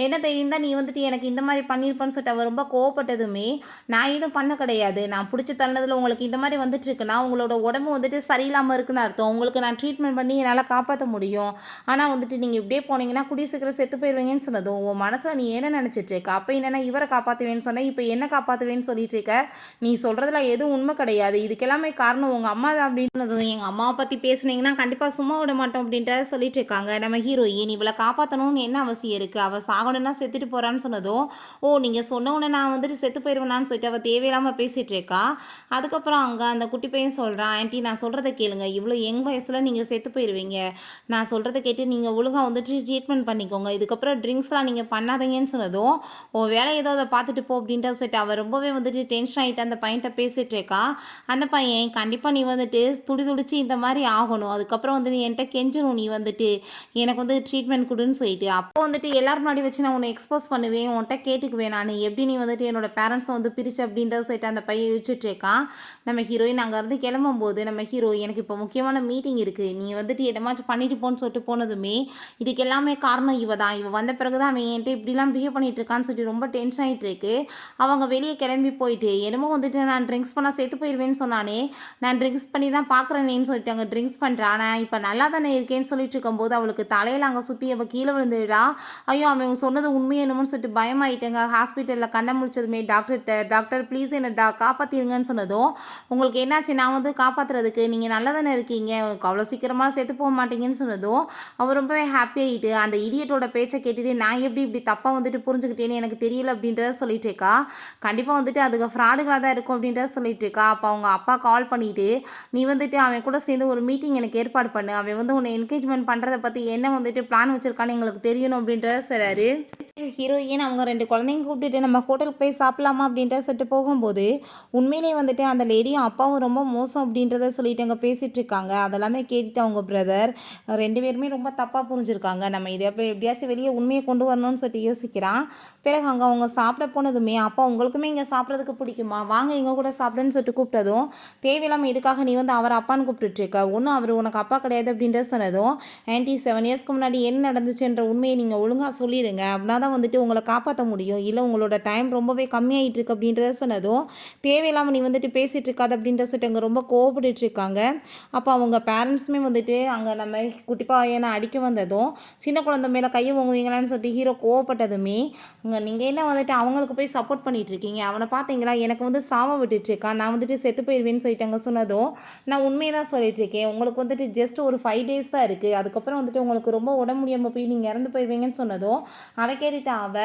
என்ன தைரியம் தான் நீ வந்துட்டு எனக்கு இந்த மாதிரி பண்ணியிருப்பேன்னு சொல்லிட்டு அவள் ரொம்ப கோவப்பட்டதுமே நான் எதுவும் பண்ண கிடையாது நான் பிடிச்சி தள்ளினதில் உங்களுக்கு இந்த மாதிரி வந்துட்டு இருக்குன்னா உங்களோட உடம்பு வந்துட்டு சரியில்லாமல் இருக்குன்னு அர்த்தம் உங்களுக்கு நான் ட்ரீட்மெண்ட் பண்ணி என்னால் காப்பாற்ற முடியும் ஆனால் வந்துட்டு நீங்கள் இப்படியே போனீங்கன்னா கூடிய சீக்கிரம் செத்து போயிடுவீங்கன்னு சொன்னதும் உன் மனசில் நீ என்ன நினச்சிட்டு இருக்க அப்போ என்னென்னா இவரை காப்பாற்றுவேன்னு சொன்னால் இப்போ என்ன காப்பாற்றுவேன்னு சொல்லிட்டு இருக்க நீ சொல்கிறதுல எதுவும் உண்மை கிடையாது இதுக்கெல்லாமே காரணம் உங்கள் அம்மா தான் அப்படின்றதும் எங்கள் அம்மாவை பற்றி பேசுனீங்கன்னா கண்டிப்பாக சும்மா விட மாட்டோம் அப்படின்றத சொல்லிட்டு இருக்காங்க. நம்ம ஹீரோயின் இவளை காப்பாற்றணும்னு என்ன அவசியம் இருக்குது அவள் சாகணும்னா செத்துட்டு போகிறான்னு சொன்னதும் ஓ நீங்கள் சொன்ன உடனே நான் வந்துட்டு செத்து போயிடுவேனான்னு சொல்லிட்டு அவள் தேவையில்லாமல் பேசிகிட்டு இருக்கா. அதுக்கப்புறம் அங்கே அந்த குட்டி பையன் சொல்கிறான் ஆன்ட்டி நான் சொல்கிறத கேளுங்க இவ்வளோ யங் வயசில் நீங்கள் செத்து போயிடுவீங்க நான் சொல்கிறத கேட்டு நீங்கள் ஒழுங்காக வந்துட்டு ட்ரீட்மெண்ட் பண்ணிக்கோங்க இதுக்கப்புறம் ட்ரிங்க்ஸ்லாம் நீங்கள் பண்ணாதீங்கன்னு சொன்னதும் ஓ வேலை ஏதோ அதை பார்த்துட்டு போ அப்படின்ற சொல்லிட்டு அவள் ரொம்பவே வந்துட்டு டென்ஷன் ஆகிட்டு அந்த பையன்கிட்ட பேசிகிட்டு இருக்கா. அந்த பையன் கண்டிப்பாக நீ வந்துட்டு துடிச்சு இந்த மாதிரி ஆகணும் அதுக்கப்புறம் வந்து நீ என்கிட்ட கெஞ்சணும் நீ வந்துட்டு எனக்கு வந்து ட்ரீட்மெண்ட் கொடுன்னு சொல்லிட்டு அப்போ வந்துட்டு எல்லாரும் முன்னாடி வச்சு நான் உன்னை எக்ஸ்போஸ் பண்ணுவேன் உன்கிட்ட கேட்டுக்குவேன் நான் எப்படி நீ வந்துட்டு என்னோட பேரண்ட்ஸை வந்து பிரிச்சு அப்படின்றத சொல்லிட்டு அந்த பையன் யோசிச்சுட்டு இருக்கான். நம்ம ஹீரோயின் அங்கேருந்து கிளம்பும்போது நம்ம ஹீரோ எனக்கு இப்போ முக்கியமான மீட்டிங் இருக்குது நீ வந்துட்டு என்னமாச்சும் பண்ணிட்டு போன்னு சொல்லிட்டு போனதுமே இதுக்கு எல்லாமே காரணம் இவ தான் இவ வந்த பிறகு தான் அவன் என்கிட்ட இப்படிலாம் பிஹேவ் பண்ணிட்டு இருக்கான்னு சொல்லிட்டு ரொம்ப டென்ஷன் ஆகிட்டு இருக்கு. அவங்க வெளியே கிளம்பி போயிட்டு என்னமோ வந்துட்டு நான் ட்ரிங்க்ஸ் பண்ணால் செத்து போயிடுவேன்னு சொன்னானே நான் ட்ரிங்க்ஸ் பண்ணி தான் பார்க்குறேனேன்னு சொல்லிட்டு அங்கே ட்ரிங்க்ஸ் பண்ணுறான் நான் இப்போ நல்லா தானே இருக்கேன்னு சொல்லிட்டு இருக்கும்போது அவளுக்கு தலையில் அங்கே சுற்றி அவள் கீழே விழுந்துடா. ஐயோ அவன் சொன்னது உண்மையணும்னு சொல்லிட்டு பயமாயிட்டேங்க ஹாஸ்பிட்டலில் கண்ணை முடிச்சதுமே டாக்டர் ப்ளீஸ் என்னை காப்பாற்றிருங்கன்னு சொன்னதும் உங்களுக்கு என்னாச்சு நான் வந்து காப்பாற்றுறதுக்கு நீங்கள் நல்லா தானே இருக்கீங்க அவ்வளோ சீக்கிரமாக செத்து போக மாட்டீங்கன்னு சொன்னதும் அவள் ரொம்பவே ஹாப்பி ஆகிட்டு அந்த இடியட்டோட பேச்சை கேட்டுட்டு நான் இப்படி தப்பாக வந்துட்டு புரிஞ்சுக்கிட்டேன்னு எனக்கு தெரியல அப்படின்றத சொல்லிட்டு இருக்கா. கண்டிப்பாக வந்துட்டு அதுக்கு ஃப்ராடுகளாக தான் இருக்கும் அப்படின்றத சொல்லிட்டு இருக்கா. அப்போ அவங்க அப்பா கால் பண்ணிவிட்டு நீ வந்துட்டு அவன் கூட சேர்ந்து ஒரு மீட்டிங் எனக்கு ஏற்பாடு பண்ணு அவன் வந்து உன்னை என்கேஜ்மெண்ட் பண்ணுறதை பற்றி என்ன வந்துட்டு பிளான் வச்சுருக்கான்னு எங்களுக்கு தெரியணும் அப்படின்றத சொல்கிறாரு. ஹீரோயின் அவங்க 2 குழந்தைங்க கூப்பிட்டுட்டு நம்ம ஹோட்டலுக்கு போய் சாப்பிடலாமா அப்படின்ற சொல்லிட்டு போகும்போது, உண்மையிலேயே வந்துட்டு அந்த லேடியும் அப்பாவும் ரொம்ப மோசம் அப்படின்றத சொல்லிட்டு அங்க பேசிட்டு இருக்காங்க. அதெல்லாமே கேட்டுட்டு அவங்க பிரதர் 2 பேருமே ரொம்ப தப்பா புரிஞ்சிருக்காங்க. நம்ம இத எப்படியாச்சும் வெளிய உண்மைய கொண்டு வரணும்னு சொல்லிட்டு யோசிக்கிறான். பிறகு அங்க அவங்க சாப்பிட போனதுமே, "அப்பா உங்களுக்குமே இங்க சாப்பிடுறதுக்கு பிடிக்குமா? வாங்க எங்க கூட சாப்பிடுன்னு" சொல்லிட்டு கூப்பிட்டதும், "தேவையில்லாம இதுக்காக நீ வந்து அவர அப்பான்னு கூப்பிட்டுட்டு இருக்க. ஒண்ணும் அவரு உனக்கு அப்பா கிடையாது" அப்படின்றத சொன்னதும், "ஆன்டி 7 இயர்ஸ்க்கு முன்னாடி என்ன நடந்துச்சுன்ற உண்மைய நீங்க ஒழுங்கா சொல்லிருங்க. அப்படின்னா தான் வந்துட்டு உங்கள காப்பாத்த முடியும். இல்ல உங்களோட டைம் ரொம்பவே கம்மியாயிட்டு இருக்கு" அப்படின்றத சொன்னதும், "தேவையில்லாம நீ வந்துட்டு பேசிட்டு இருக்காத" அப்படின்ற சொல்லிட்டு அங்க ரொம்ப கோவப்பட்டுட்டு இருக்காங்க. அப்ப அவங்க பேரண்ட்ஸுமே வந்துட்டு அங்க நம்ம குட்டி பையன அடிக்க வந்ததும், சின்ன குழந்தை மேல கைய ஓங்குவீங்களான்னு சொல்லிட்டு ஹீரோ கோவப்பட்டதுமே, நீங்க என்ன வந்துட்டு அவங்களுக்கு போய் சப்போர்ட் பண்ணிட்டு இருக்கீங்க. அவன பார்த்தீங்களா? எனக்கு வந்து சாவ விட்டுட்டு இருக்கான். நான் வந்துட்டு செத்து போயிருவேன்னு சொல்லிட்டு அங்க சொன்னதும், நான் உண்மைய தான் சொல்லிட்டு இருக்கேன். உங்களுக்கு வந்துட்டு ஜஸ்ட் ஒரு 5 டேஸ் தான் இருக்கு. அதுக்கப்புறம் வந்துட்டு உங்களுக்கு ரொம்ப உடம்பு முடியாம போய் நீங்க இறந்து போயிருவீங்கன்னு சொன்னதும், அத கேட்டுட்டு அவ,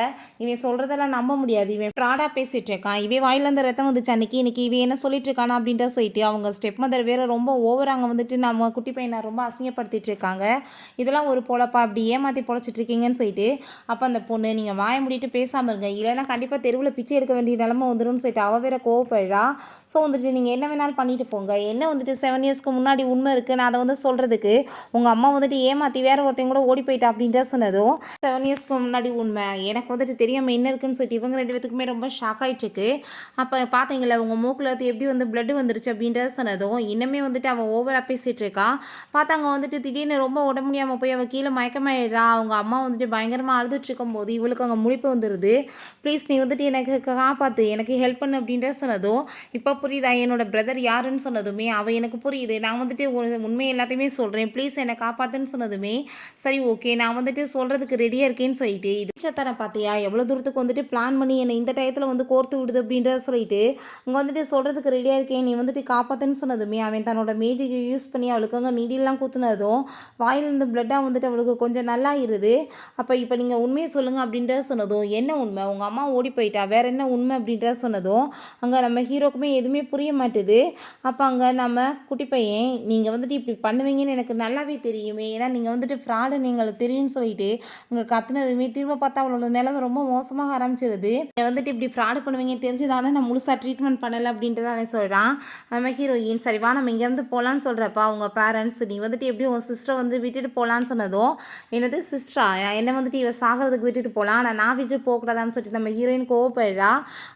இவன் சொல்றதெல்லாம் நம்ப முடியாது. இவன் ஃப்ராடா பேசிட்டு இருக்கான். இவன் வாயிலேருந்து ரத்தம் வந்துச்சு அன்னைக்கு. இன்னைக்கு இவன் என்ன சொல்லிட்டு இருக்கானா அப்படின்ட்டு சொல்லிட்டு அவங்க ஸ்டெப் மதர் வேற ரொம்ப ஓவரா அங்க வந்துட்டு நம்ம குட்டி பையன ரொம்ப அசிங்கப்படுத்திட்டு இருக்காங்க. இதெல்லாம் ஒரு பொழப்பா? இப்படி ஏமாத்தி பொழச்சிட்டு இருக்கீங்கன்னு சொல்லிட்டு, அப்ப அந்த பொண்ணு, "நீங்க வாய மூடிட்டு பேசாம இருங்க. இல்லைன்னா கண்டிப்பா தெருவுல பிச்சை எடுக்க வேண்டிய நிலைமை வந்துரும்னு" சொல்லிட்டு அவ வேற கோவப்படுறா. ஸோ வந்துட்டு நீங்க என்ன வேணாலும் பண்ணிட்டு போங்க. என்ன வந்துட்டு 7 இயர்ஸ்க்கு முன்னாடி உண்மை இருக்கு. நான் அத வந்து சொல்றதுக்கு, உங்க அம்மா வந்துட்டு ஏமாத்தி வேற ஒருத்தன் கூட ஓடி போயிட்டா அப்படின்ட்டு சொன்னதும், 7 இயர்ஸ்க்கு முன்னாடி உண்மை. எனக்கு வந்துட்டு தெரியாம என்ன இருக்குன்னு சொல்லிட்டு இவங்க 2 பேத்துக்குமே ரொம்ப ஷாக் ஆயிட்டுருக்கு. அப்ப பார்த்தீங்களா உங்க மூக்குல இருந்து எப்படி வந்து பிளட் வந்துருச்சு அப்படின்றத சொன்னதும், இன்னுமே வந்துட்டு அவ ஓவரா பேசிட்டு இருக்கா. பார்த்தாங்க வந்துட்டு திடீர்னு ரொம்ப உடம்பு முடியாம போய் அவ கீழ மயக்கமாயிடுறா. அவங்க அம்மா வந்துட்டு பயங்கரமா அழுதுட்டு இருக்கும்போது, இவளுக்கு அங்க முழிப்பு வந்துருது. "ப்ளீஸ் நீ வந்துட்டு எனக்கு காப்பாத்து. எனக்கு ஹெல்ப் பண்ணு" அப்படின்ற சொன்னதும், "இப்ப புரியுதா என்னோட பிரதர் யாருன்னு" சொன்னதுமே, அவ எனக்கு புரியுது. நான் வந்துட்டு உண்மை எல்லாத்தையுமே சொல்றேன். ப்ளீஸ் என்ன காப்பாத்துன்னு சொன்னதுமே, சரி ஓகே நான் வந்துட்டு சொல்றதுக்கு ரெடியா இருக்கேன்னு சொல்லிட்டு, இது சத்தான பார்த்தியா எவ்வளோ தூரத்துக்கு வந்துட்டு பிளான் பண்ணி என்னை இந்த டயத்துல வந்து கோர்த்து விடுது அப்படின்றத சொல்லிட்டு, அங்க வந்துட்டு சொல்றதுக்கு ரெடியா இருக்கேன். நீ வந்துட்டு காப்பாத்துன்னு சொன்னதுமே, அவன் தன்னோட மேஜிக்க யூஸ் பண்ணி அவளுக்கு அங்க நீடில்லாம் குத்துனதும், வாயிலிருந்து பிளட்டா வந்துட்டு அவளுக்கு கொஞ்சம் நல்லாயிருது. அப்ப இப்ப நீங்க உண்மைய சொல்லுங்க அப்படின்றத சொன்னதும், என்ன உண்மை? உங்க அம்மா ஓடி போயிட்டா. வேற என்ன உண்மை அப்படின்றத சொன்னதும், அங்க நம்ம ஹீரோக்குமே எதுவுமே புரிய மாட்டுது. அப்ப அங்க நம்ம குட்டி பையன், நீங்க வந்துட்டு இப்படி பண்ணுவீங்கன்னு எனக்கு நல்லாவே தெரியுமே. ஏன்னா நீங்க வந்துட்டு ஃப்ராடுன்னு எங்களுக்கு தெரியும்னு சொல்லிட்டு, அங்க கத்துனதுமே திரும்ப பார்த்தா அவளோட நிலைமை ரொம்ப மோசமாக ஆரம்பிச்சிருது. நீங்க வந்துட்டு இப்படி ஃப்ராடு பண்ணுவீங்கன்னு தெரிஞ்சுதானே நான் முழுசா ட்ரீட்மெண்ட் பண்ணல அப்படின்ட்டு தான் அவன் சொல்றான். நம்ம ஹீரோயின், "சரி வா நம்ம இங்கேருந்து போலான்னு" சொல்றப்ப, அவங்க பேரண்ட்ஸ், "நீ வந்துட்டு எப்படியும் உன் சிஸ்டர வந்து விட்டுட்டு போலான்னு" சொன்னதும், "என்னது சிஸ்டரா? என்ன வந்துட்டு இவ சாகறதுக்கு விட்டுட்டு போலாம். ஆனா நான் விட்டுட்டு போகக்கூடாதான்னு" சொல்லிட்டு நம்ம ஹீரோயின் கோவப்படுறா.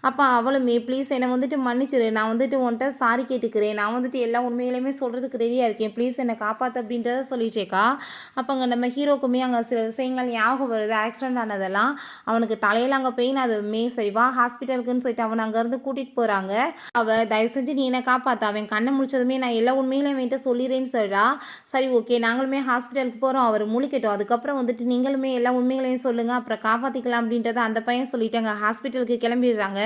அப்ப அவளுமே, "ப்ளீஸ் என்ன வந்துட்டு மன்னிச்சிரு. நான் வந்துட்டு உன்ட்ட சாரி கேட்டுக்கிறேன். நான் வந்துட்டு எல்லா உண்மைகளையுமே சொல்றதுக்கு ரெடியா இருக்கேன். ப்ளீஸ் என்ன காப்பாத்து" அப்படின்றத சொல்லிட்டு இருக்கா. அப்ப அங்க நம்ம ஹீரோக்குமே அங்க சில விஷயங்கள் ஞாபகம் வருது. ஆக்சிடென்ட் ஆனதெல்லாம். அவனுக்கு தலையில அங்க பெயின். அதுவுமே சரி வா ஹாஸ்பிட்டலுக்குன்னு சொல்லிட்டு அவன அங்கேருந்து கூட்டிட்டு போறாங்க. அவ, "தயவு செஞ்சு நீ என்ன காப்பாத்து. அவன் கண்ண முழிச்சதுமே நான் எல்லா உண்மைகளையும் அவன்ட்ட சொல்லிறேன்னு" சொல்றா. சரி ஓகே நாங்களுமே ஹாஸ்பிட்டலுக்கு போறோம். அவரு முழிக்கட்டும். அதுக்கப்புறம் வந்துட்டு நீங்களுமே எல்லா உண்மைகளையும் சொல்லுங்க. அப்புறம் காப்பாத்திக்கலாம் அப்படின்றத அந்த பையன் சொல்லிட்டு அங்க ஹாஸ்பிட்டலுக்கு கிளம்பிடுறாங்க.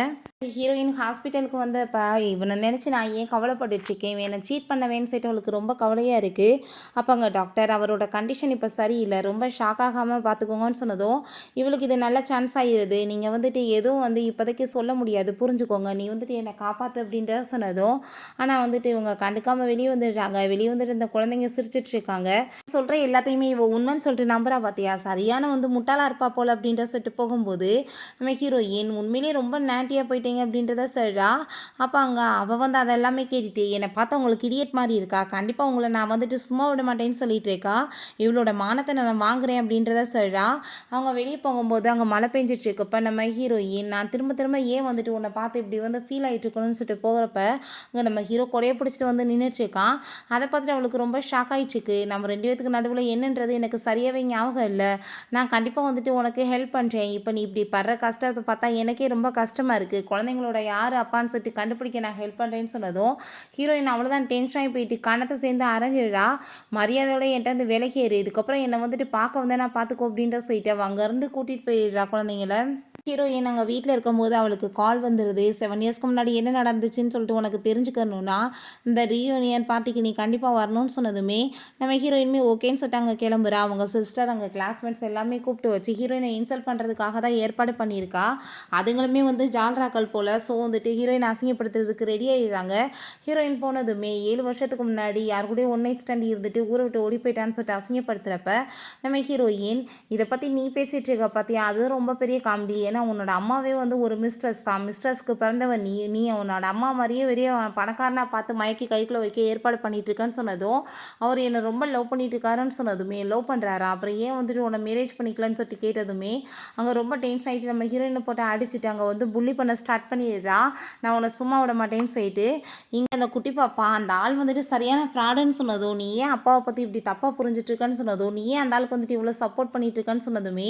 ஹீரோயின் ஹாஸ்பிட்டலுக்கு வந்தப்ப, இவனை நினச்சி நான் ஏன் கவலைப்பட்டுட்டு இருக்கேன். இவன் என்னை சீட் பண்ணவேன்னு சொல்லிட்டு அவளுக்கு ரொம்ப கவலையாக இருக்குது. அப்போ அங்கே டாக்டர், அவரோட கண்டிஷன் இப்போ சரியில்லை. ரொம்ப ஷாக் ஆகாமல் பார்த்துக்கோங்கன்னு சொன்னதும், இவளுக்கு இது நல்ல சான்ஸ் ஆகிடுது. நீங்கள் வந்துட்டு எதுவும் வந்து இப்போதைக்கு சொல்ல முடியாது. புரிஞ்சுக்கோங்க. நீ வந்துட்டு என்னை காப்பாற்று அப்படின்ற சொன்னதும், ஆனால் வந்துட்டு இவங்க கண்டுக்காமல் வெளியே வந்துடுறாங்க. வெளியே வந்துட்டு இந்த குழந்தைங்க சிரிச்சிட்டு இருக்காங்க. சொல்கிற எல்லாத்தையுமே இவ உண்மைன்னு சொல்லிட்டு நம்புறா பார்த்தியா, சரியான வந்து முட்டாளாக இருப்பா போல் அப்படின்ற சொல்லிட்டு போகும்போது, நம்ம ஹீரோயின் உண்மையிலேயே ரொம்ப நேட்டியாக போயிட்டீங்க அப்படின்றத சொல்கிறா. அப்போ அங்கே அவள் வந்து அதெல்லாமே கேட்டுட்டு, என்னை பார்த்தா உங்களுக்கு இடியட் மாதிரி இருக்கா, கண்டிப்பாக உங்களை நான் வந்துட்டு சும்மா விட மாட்டேன்னு சொல்லிட்டு இருக்கா. இவளோட மானத்தை நான் வாங்குறேன் அப்படின்றத சொல்கிறா. அவங்க வெளியே போகும்போது அங்கே மழை பெஞ்சிட்டு இருக்கப்ப நம்ம ஹீரோயின், நான் திரும்ப திரும்ப ஏன் வந்துட்டு உன்னை பார்த்து இப்படி வந்து ஃபீல் ஆகிட்டு இருக்கணும்னு சொல்லிட்டு போகிறப்ப, அங்கே நம்ம ஹீரோ கொடையை பிடிச்சிட்டு வந்து நின்றுட்டு இருக்கான். அதை பார்த்துட்டு அவளுக்கு ரொம்ப ஷாக் ஆகிடுச்சிருக்கு. நம்ம 2 பேத்துக்கு நடுவில் என்னன்றது எனக்கு சரியாகவே ஞாபகம் இல்லை. நான் கண்டிப்பாக வந்துட்டு உனக்கு ஹெல்ப் பண்ணுறேன். இப்போ நீ இப்படி படுற கஷ்டத்தை பார்த்தா எனக்கே ரொம்ப கஷ்டமாக இருக்குது. குழந்தைங்களோட யார் அப்பான்னு சொல்லிட்டு கண்டுபிடிக்க நான் ஹெல்ப் பண்ணுறேன்னு சொன்னதும், ஹீரோயின் அவ்வளோதான் டென்ஷன் ஆகி போயிட்டு கணத்தை சேர்ந்து அரைஞ்சிடுறா. மரியாதையோட என்கிட்ட வந்து விலகேறு. இதுக்கப்புறம் என்னை வந்துட்டு பார்க்க வந்தேன் நான் பார்த்துக்கோ அப்படின்ற சொல்லிட்டு அவள் அங்கேருந்து கூட்டிகிட்டு போயிடுறா குழந்தைங்கள. ஹீரோயின் அங்கே வீட்டில் இருக்கும்போது அவளுக்கு கால் வந்துடுது. 7 இயர்ஸ்க்கு முன்னாடி என்ன நடந்துச்சுன்னு சொல்லிட்டு உனக்கு தெரிஞ்சுக்கணும்னா இந்த ரீயூனியன் பார்ட்டிக்கு நீ கண்டிப்பாக வரணும்னு சொன்னதுமே நம்ம ஹீரோயினுமே ஓகேன்னு சொல்லிட்டு அங்கே கிளம்புறா. அவங்க சிஸ்டர் அங்கே கிளாஸ்மேட்ஸ் எல்லாமே கூப்பிட்டு வச்சு ஹீரோயினை இன்சல்ட் பண்ணுறதுக்காக தான் ஏற்பாடு பண்ணியிருக்கா. அதுங்களுமே வந்து ஜால்ராக்கள் போல். ஸோ வந்துட்டு ஹீரோயின் அசிங்கப்படுத்துறதுக்கு ரெடி ஆகிடுறாங்க. ஹீரோயின் போனதுமே 7 வருஷத்துக்கு முன்னாடி யார் கூடயும் ஒன் நைட் ஸ்டாண்ட் இருந்துட்டு ஊரை விட்டு ஓடி போயிட்டான்னு சொல்லிட்டு அசிங்கப்படுத்துகிறப்ப நம்ம ஹீரோயின் இதை பற்றி நீ பேசிகிட்டு இருக்க பார்த்தியா, அது ரொம்ப பெரிய காமெடி. ஏன்னா உன்னோட அம்மாவே வந்து ஒரு மிஸ்ட்ரஸ் தான். மிஸ்ட்ரஸ்க்கு பிறந்தவன் நீ நீ உன்னோட அம்மா மாதிரியே பெரிய பணக்காரனாக பார்த்து மயக்கி கைக்குள்ளே வைக்க ஏற்பாடு பண்ணிட்டு இருக்கேன்னு சொன்னதும் அவர் என்னை ரொம்ப லவ் பண்ணிட்டு இருக்காருன்னு சொன்னதுமே லவ் பண்ணுறாரா, அப்புறம் ஏன் வந்துட்டு உன்னை மேரேஜ் பண்ணிக்கலான்னு சொல்லிட்டு கேட்டதுமே அங்கே ரொம்ப டென்ஷன் ஆகிட்டு நம்ம ஹீரோயினை போட்டு அடிச்சுட்டு அங்கே வந்து புள்ளி பண்ண ஸ்டார்ட் பண்ணிடுறா. நான் உன்னை சும்மா விட மாட்டேன்னு சொல்லிட்டு இங்கே அந்த குட்டி பாப்பா அந்த ஆள் வந்துட்டு சரியான ஃப்ராடுன்னு சொன்னதும் நீ ஏன் அப்பாவை பற்றி இப்படி தப்பாக புரிஞ்சுட்டு இருக்கேன்னு சொன்னதும் நீ ஏன் அந்த ஆளுக்கு வந்துட்டு இவ்வளோ சப்போர்ட் பண்ணிட்டு இருக்கேன்னு சொன்னதுமே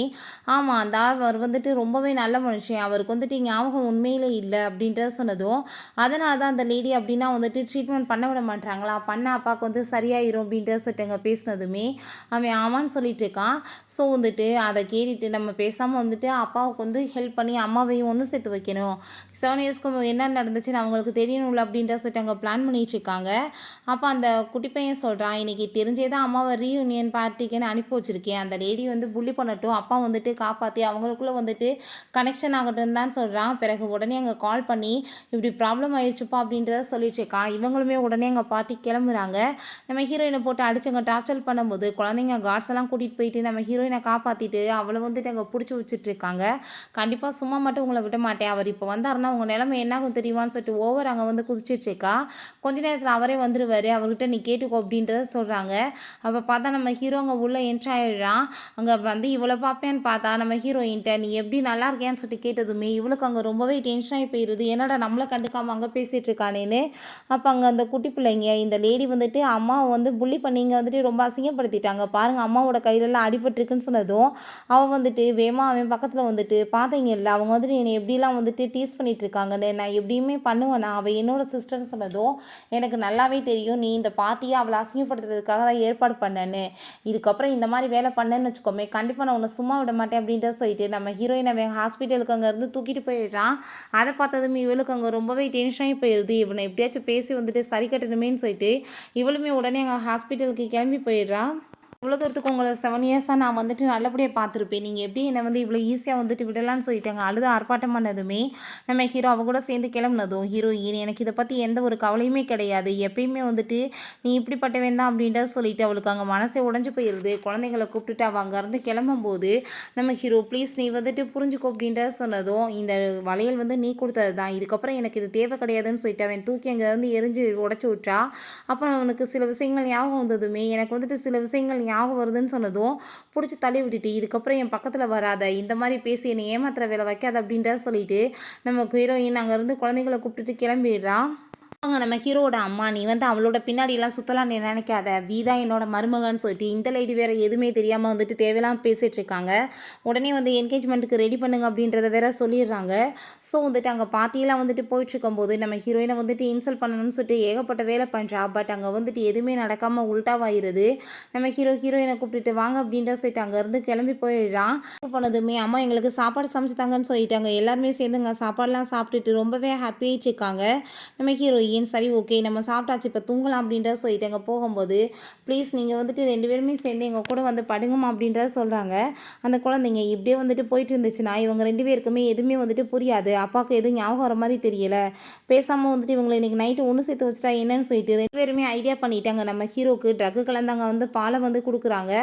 ஆமாம் அந்த ஆள் அவர் வந்துட்டு ரொம்பவே நல்ல மனுஷன், அவருக்கு வந்துட்டு ஞாபகம் உண்மையிலே இல்லை அப்படின்றத சொன்னதும் அதனால தான் அந்த லேடி அப்படின்னா வந்துட்டு ட்ரீட்மெண்ட் பண்ண விட மாட்டாங்களா, பண்ண அப்பாவுக்கு வந்து சரியாயிரும் அப்படின்றத சொல்லிட்டுங்க பேசினதுமே அவன் ஆமான்னு சொல்லிட்டு இருக்கான். ஸோ வந்துட்டு அதை கேட்டுட்டு நம்ம பேசாமல் வந்துட்டு அப்பாவுக்கு வந்து ஹெல்ப் பண்ணி அம்மாவையும் ஒன்று சேர்த்து வைக்கணும், 7 இயர்ஸ்க்கு என்ன நடந்துச்சுன்னு அவங்களுக்கு தெரியணும்ல அப்படின்றத சொல்லிட்டு அங்கே பிளான் பண்ணிட்டு இருக்காங்க. அப்போ அந்த குட்டி பையன் சொல்கிறான் இன்னைக்கு தெரிஞ்சே தான் அம்மாவை ரீயூனியன் பார்ட்டிக்குன்னு அனுப்பி வச்சிருக்கேன், அந்த லேடி வந்து புள்ளி பண்ணட்டும், அப்பா வந்துட்டு காப்பாற்றி அவங்களுக்குள்ளே வந்துட்டு கனெக்ஷன் ஆகட்டும் தான் சொல்கிறான். பிறகு உடனே அங்கே கால் பண்ணி இப்படி ப்ராப்ளம் ஆயிடுச்சுப்பா அப்படின்றத சொல்லிட்டு இருக்கான். இவங்களுமே உடனே அங்கே பார்ட்டி கிளம்புறாங்க. நம்ம ஹீரோயினை போட்டு அடிச்சவங்க டார்ச்சர் பண்ணும்போது குழந்தைங்க கார்ட்ஸ் எல்லாம் கூட்டிகிட்டு போயிட்டு நம்ம ஹீரோயினை காப்பாற்றிட்டு அவளை வந்துட்டு அங்கே பிடிச்சி வச்சுட்டு இருக்காங்க. கண்டிப்பாக சும்மா மட்டும் உங்களை விட மாட்டேன், அவர் இப்போ வந்தாருன்னா உங்கள் நிலைமை என்னாகும் தெரியுமான்னு சொல்லிட்டு ஓவர் அங்கே வந்து குதிச்சிட்டு இருக்கா. கொஞ்ச நேரத்தில் அவரே வந்துடுவார், அவர்கிட்ட நீ கேட்டுக்கோ அப்படின்றத சொல்கிறாங்க. அப்போ பார்த்தா நம்ம ஹீரோ அங்கே உள்ளே என்ட்ரு ஆகிடுறான். அங்கே வந்து இவ்வளோ பார்ப்பேன்னு பார்த்தா நம்ம ஹீரோயின்ட்ட நீ எப்படி நல்லா இருக்கியான்னு சொல்லிட்டு கேட்டதுமே இவளுக்கு அங்கே ரொம்பவே டென்ஷன் ஆகி போயிடுது. என்னடா நம்மளை கண்டுக்காமல் அங்கே பேசிகிட்டு இருக்கானேன்னு. அப்போ அங்கே அந்த குட்டி பிள்ளைங்க இந்த லேடி வந்துட்டு அம்மாவை வந்து புள்ளி பண்ணி இங்கே வந்துட்டு ரொம்ப அசிங்கப்படுத்திட்டாங்க பாருங்கள், அம்மாவோட கையிலலாம் அடிபட்டுருக்குன்னு சொன்னதும் அவள் வந்துட்டு வேமா அவன் பக்கத்தில் வந்துட்டு பார்த்தீங்கல்ல அவங்க வந்துட்டு என்னை எப்படிலாம் வந்துட்டு டீஸ் பண்ணிட்டு இருக்காங்கன்னு, நான் எப்படியுமே பண்ணுவேனா, அவள் என்னோட சிஸ்டர்னு சொன்னதும் எனக்கு நல்லாவே தெரியும் நீ இந்த பார்ட்டியை அவளை அசிங்கப்படுத்துறதுக்காக தான் ஏற்பாடு பண்ணேன்னு, இதுக்கப்புறம் இந்த மாதிரி வேலை பண்ணேன்னு வச்சுக்கோமே கண்டிப்பாக நான் உன்னை சும்மா விட மாட்டேன் அப்படின்றத சொல்லிட்டு நம்ம ஹீரோயின் அவன் ஹாஸ்பிட்டலுக்கு அங்கேருந்து தூக்கிட்டு போயிடுறான். அதை பார்த்ததுமே இவளுக்கு அங்கே ரொம்பவே டென்ஷனாகி போயிடுது. இவனை எப்படியாச்சும் பேசி வந்துட்டு சரி கட்டணுமேன்னு சொல்லிட்டு இவளுமே உடனே அங்கே ஹாஸ்பிட்டலுக்கு கிளம்பி போயிடுறா. இவ்வளோ தூரத்துக்கு உங்களை 7 இயர்ஸாக நான் வந்துட்டு நல்லபடியாக பார்த்துருப்பேன், நீங்கள் எப்படி என்னை வந்து இவ்வளோ ஈஸியாக வந்துட்டு விடலான்னு சொல்லிட்டாங்க. அழுது ஆர்ப்பாட்டம் பண்ணதுமே நம்ம ஹீரோ அவ கூட சேர்ந்து கிளம்புனதும் ஹீரோயின் எனக்கு இதை பற்றி எந்த ஒரு கவலையுமே கிடையாது, எப்பயுமே வந்துட்டு நீ இப்படிப்பட்டவன் தான் அப்படின்றத சொல்லிட்டு அவளுக்கு அங்கே மனசே உடஞ்சி போயிடுது. குழந்தைங்களை கூப்பிட்டுட்டு அவள் அங்கேருந்து கிளம்பும்போது நம்ம ஹீரோ ப்ளீஸ் நீ வந்துட்டு புரிஞ்சுக்கோ அப்படின்றத சொன்னதும் இந்த வளையல் வந்து நீ கொடுத்தது தான், இதுக்கப்புறம் எனக்கு இது தேவை கிடையாதுன்னு சொல்லிட்டு அவன் தூக்கி அங்கேருந்து எரிஞ்சு உடச்சி விட்டா. அப்புறம் அவனுக்கு சில விஷயங்கள் ஞாபகம் வந்ததுமே எனக்கு வந்துட்டு சில விஷயங்கள் ஞாபகம் வருதுன்னு சொன்னதும் பிடிச்சி தள்ளி விட்டுட்டு இதுக்கப்புறம் என் பக்கத்தில் வராத, இந்த மாதிரி பேசி என்னை ஏமாத்துற வேலை வைக்காத அப்படின்றத சொல்லிட்டு நம்ம ஹீரோயின் அங்கேருந்து குழந்தைகளை கூப்பிட்டுட்டு கிளம்பிடுறான். அவங்க நம்ம ஹீரோட அம்மா நீ வந்து அவளோட பின்னாடியெல்லாம் சுற்றலாம் நீ நினைக்காத, வீதா என்னோட மருமகன்னு சொல்லிட்டு இந்த லேடி வேறு எதுவுமே தெரியாமல் வந்துட்டு தேவையெல்லாம் பேசிகிட்டு இருக்காங்க. உடனே வந்து என்கேஜ்மெண்ட்டுக்கு ரெடி பண்ணுங்க அப்படின்றத வேற சொல்லிடுறாங்க. ஸோ வந்துட்டு அங்கே பார்ட்டியெல்லாம் வந்துட்டு போயிட்டுருக்கும்போது நம்ம ஹீரோயினை வந்துட்டு இன்சல்ட் பண்ணணும்னு சொல்லிட்டு ஏகப்பட்ட வேலை பண்ணுறா. பட் அங்கே வந்துட்டு எதுவுமே நடக்காமல் உல்ட்டாவாயிருது. நம்ம ஹீரோயினை கூப்பிட்டுட்டு வாங்க அப்படின்ற சொல்லிட்டு அங்கேருந்து கிளம்பி போயிடுறான். பண்ணதுமே அம்மா எங்களுக்கு சாப்பாடு சமைச்சு தாங்கன்னு சொல்லிட்டாங்க. எல்லாருமே சேர்ந்துங்க சாப்பாடெலாம் சாப்பிட்டுட்டு ரொம்பவே ஹாப்பியாகிட்டு இருக்காங்க. நம்ம ஹீரோயின் சரி ஓகே நம்ம சாப்பிட்டாச்சு இப்போ தூங்கலாம் அப்படின்றத சொல்லிட்டு அங்கே போகும்போது ப்ளீஸ் நீங்கள் வந்துட்டு 2 பேருமே சேர்ந்து எங்கள் கூட வந்து படுங்கம்மா அப்படின்றத சொல்கிறாங்க. அந்த குழந்தைங்க இப்படியே வந்துட்டு போயிட்டு இருந்துச்சுன்னா இவங்க 2 பேருக்குமே எதுவுமே வந்துட்டு புரியாது, அப்பாவுக்கு எதுவும் ஞாபகம் வர மாதிரி தெரியலை, பேசாமல் வந்துட்டு இவங்களை இன்றைக்கி நைட்டு ஒன்று சேர்த்து வச்சுட்டா என்னன்னு சொல்லிட்டு 2 பேருமே ஐடியா பண்ணிட்டாங்க. நம்ம ஹீரோக்கு ட்ரக்கு கலந்தாங்க வந்து பாலை வந்து கொடுக்குறாங்க.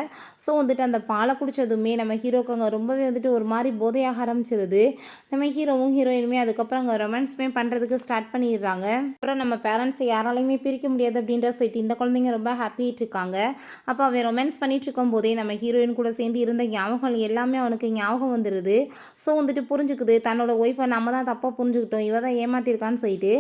ஸோ வந்துட்டு அந்த பாலை குடித்ததுமே நம்ம ஹீரோக்கு அங்கே ரொம்பவே வந்துட்டு ஒரு மாதிரி போதையாக ஆரம்பிச்சிருது. நம்ம ஹீரோவும் ஹீரோயினுமே அதுக்கப்புறம் அங்கே ரொமான்ஸுமே பண்ணுறதுக்கு ஸ்டார்ட் பண்ணிடுறாங்க. அப்புறம் நம்ம பேரண்ட்ஸை யாராலையுமே பிரிக்க முடியாது அப்படின்ற சொல்லிட்டு இந்த குழந்தைங்க ரொம்ப ஹாப்பியாக இருக்காங்க. அப்போ அவன் ரொமான்ஸ் பண்ணிட்டு இருக்கும் போதே நம்ம ஹீரோயின் கூட சேர்ந்து இருந்த ஞாபகங்கள் எல்லாமே அவனுக்கு ஞாபகம் வந்துடுது. ஸோ வந்துட்டு புரிஞ்சுக்குது தன்னோட ஒய்ஃபை நம்ம தான் தப்பாக புரிஞ்சுக்கிட்டோம், இவ தான் ஏமாத்திருக்கான்னு சொல்லிட்டு.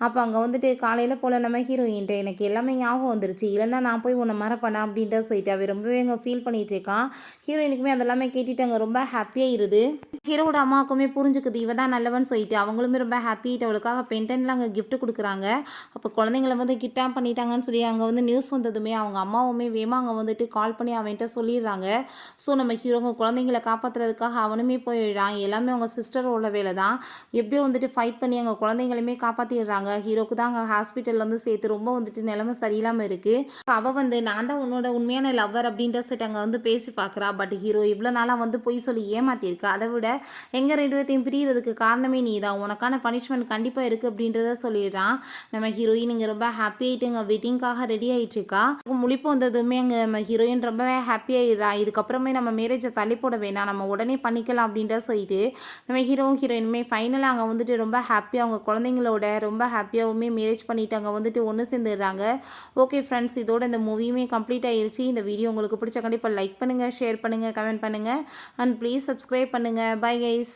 அப்போ அங்கே வந்துட்டு காலையில் போல் நம்ம ஹீரோயின்ட்ட எனக்கு எல்லாமே ஞாபகம் வந்துருச்சு, இல்லைன்னா நான் போய் உன்னை மறப்பேனா அப்படின்ற சொல்லிட்டு அவன் ரொம்பவே அங்கே ஃபீல் பண்ணிட்டு இருக்கான். ஹீரோயினுக்குமே அதெல்லாமே கேட்டுட்டு அங்கே ரொம்ப ஹாப்பியாக இருது. ஹீரோட அம்மாவுக்குமே புரிஞ்சுக்குது இவ தான் நல்லவன்னு சொல்லிட்டு அவங்களுமே ரொம்ப ஹாப்பிட்டு அவளுக்காக பென்டென்ட்லாம் அங்கே கிஃப்ட் கொடுக்குறாங்க. அப்போ குழந்தைங்கள வந்து கிட்னாப் பண்ணிட்டாங்கன்னு சொல்லி அங்கே வந்து நியூஸ் வந்ததுமே அவங்க அம்மாவுமே வேகமாக அங்கே வந்துட்டு கால் பண்ணி அவன்கிட்ட சொல்லிடுறாங்க. ஸோ நம்ம ஹீரோங்க குழந்தைங்கள காப்பாற்றுறதுக்காக அவனுமே போயிடுறான். எல்லாமே அவங்க சிஸ்டரோட வேலை தான். எப்படியோ வந்துட்டு ஃபைட் பண்ணி அங்கே குழந்தைங்களையுமே காப்பாற்றிடுறாங்க. ஹீரோக்கு தான் அங்கே ஹாஸ்பிட்டலில் வந்து சேர்த்து ரொம்ப வந்துட்டு நிலைமை சரியில்லாமல் இருக்குது. அவள் வந்து நான் தான் உன்னோட உண்மையான லவ்வர் அப்படின்ற செட் அங்கே வந்து பேசி பார்க்குறா. பட் ஹீரோ இவ்வளோ நாளாக வந்து பொய் சொல்லி ஏமாத்திருக்கு. அதை விட எங்கள் 2 பேர்த்தையும் பிரியறதுக்கு காரணமே நீ தான். உனக்கான பனிஷ்மெண்ட் கண்டிப்பாக இருக்குது அப்படின்றத சொல்லிடுறான். நம்ம ஹீரோயின் இங்கே ரொம்ப ஹாப்பி ஆகிட்டுங்க வெட்டிங்காக ரெடி ஆகிட்டு இருக்கா. முழிப்பு வந்ததுமே அங்கே நம்ம ஹீரோயின் ரொம்பவே ஹாப்பி ஆகிடுறா. இதுக்கப்புறமே நம்ம மேரேஜை தள்ளி போட வேணாம், நம்ம உடனே பண்ணிக்கலாம் அப்படின்ற சொல்லிட்டு நம்ம ஹீரோவும் ஹீரோயினுமே ஃபைனலாக அங்கே வந்துட்டு ரொம்ப ஹாப்பியாக அவங்க குழந்தைங்களோட ரொம்ப ஹாப்பியாகவுமே மேரேஜ் பண்ணிட்டு அங்கே வந்துட்டு ஒன்று சேர்ந்துடுறாங்க. ஓகே ஃப்ரெண்ட்ஸ், இதோட இந்த மூவியுமே கம்ப்ளீட் ஆயிருச்சு. இந்த வீடியோ உங்களுக்கு பிடிச்ச கண்டிப்பாக லைக் பண்ணுங்கள், ஷேர் பண்ணுங்கள், கமெண்ட் பண்ணுங்கள் அண்ட் ப்ளீஸ் சப்ஸ்கிரைப் பண்ணுங்கள். Bye guys.